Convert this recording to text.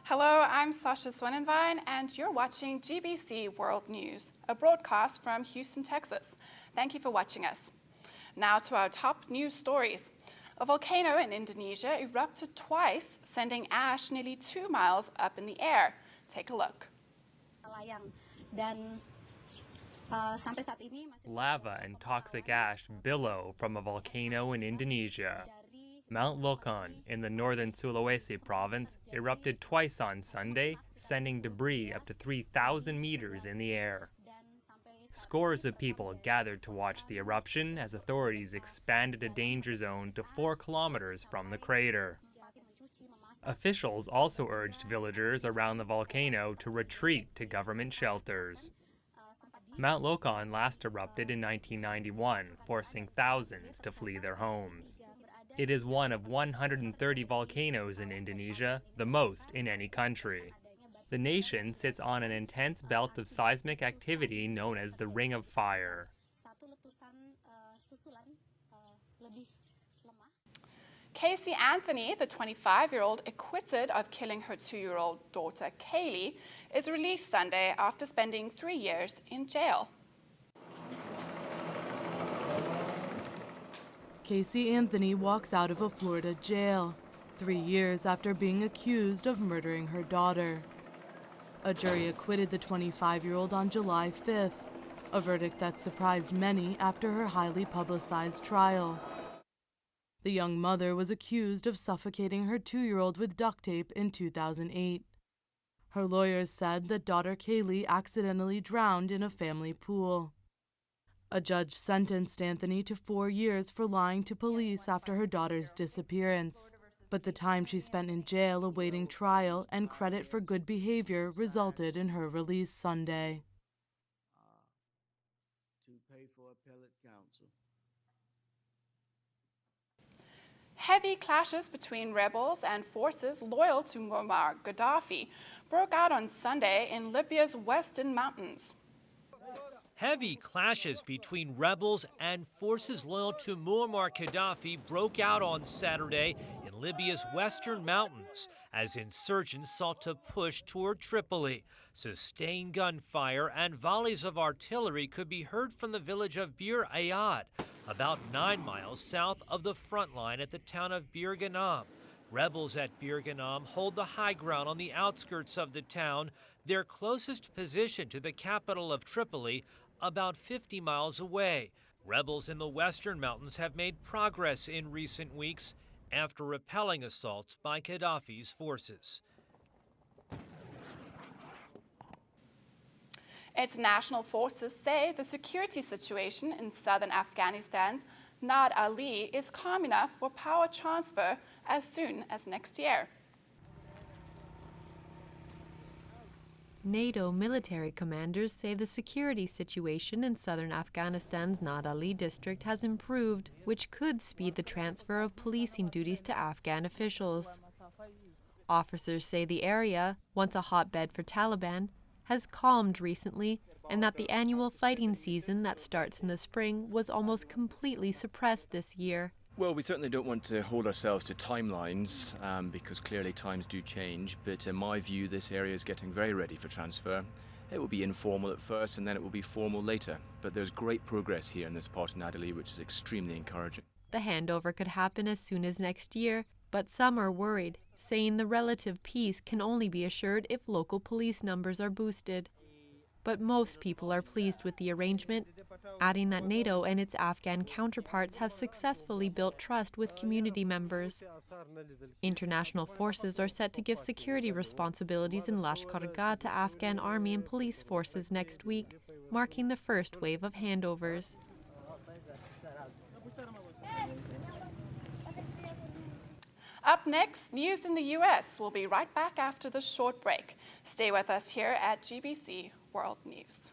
Hello, I'm Sasha Swanenvine, and you're watching GBC World News, a broadcast from Houston, Texas. Thank you for watching us. Now to our top news stories. A volcano in Indonesia erupted twice, sending ash nearly 2 miles up in the air. Take a look. Lava and toxic ash billow from a volcano in Indonesia. Mount Lokon in the northern Sulawesi province erupted twice on Sunday, sending debris up to 3,000 meters in the air. Scores of people gathered to watch the eruption as authorities expanded a danger zone to 4 kilometers from the crater. Officials also urged villagers around the volcano to retreat to government shelters. Mount Lokon last erupted in 1991, forcing thousands to flee their homes. It is one of 130 volcanoes in Indonesia, the most in any country. The nation sits on an intense belt of seismic activity known as the Ring of Fire. Casey Anthony, the 25-year-old acquitted of killing her 2-year-old daughter Kaylee, is released Sunday after spending 3 years in jail. Casey Anthony walks out of a Florida jail 3 years after being accused of murdering her daughter. A jury acquitted the 25-year-old on July 5th, a verdict that surprised many after her highly publicized trial. The young mother was accused of suffocating her 2-year-old with duct tape in 2008. Her lawyers said that daughter Kaylee accidentally drowned in a family pool. A judge sentenced Anthony to 4 years for lying to police after her daughter's disappearance. But the time she spent in jail awaiting trial and credit for good behavior resulted in her release Sunday. To pay for appellate counsel. Heavy clashes between rebels and forces loyal to Muammar Gaddafi broke out on Sunday in Libya's western mountains. Heavy clashes between rebels and forces loyal to Muammar Gaddafi broke out on Saturday in Libya's western mountains as insurgents sought to push toward Tripoli. Sustained gunfire and volleys of artillery could be heard from the village of Bir Ayad, about 9 miles south of the front line at the town of Bir Ghanam. Rebels at Bir Ghanam hold the high ground on the outskirts of the town, their closest position to the capital of Tripoli, about 50 miles away. Rebels in the western mountains have made progress in recent weeks after repelling assaults by Gaddafi's forces. International forces say the security situation in southern Afghanistan's Nad Ali is calm enough for power transfer as soon as next year. NATO military commanders say the security situation in southern Afghanistan's Nad Ali district has improved, which could speed the transfer of policing duties to Afghan officials. Officers say the area, once a hotbed for Taliban, has calmed recently, and that the annual fighting season that starts in the spring was almost completely suppressed this year. Well, we certainly don't want to hold ourselves to timelines because clearly times do change, but in my view this area is getting very ready for transfer. It will be informal at first and then it will be formal later, but there's great progress here in this part of Nad Ali, which is extremely encouraging. The handover could happen as soon as next year, but some are worried, saying the relative peace can only be assured if local police numbers are boosted. But most people are pleased with the arrangement, adding that NATO and its Afghan counterparts have successfully built trust with community members. International forces are set to give security responsibilities in Lashkar-Gah to Afghan army and police forces next week, marking the first wave of handovers. Up next, news in the U.S. We'll be right back after this short break. Stay with us here at GBC World News.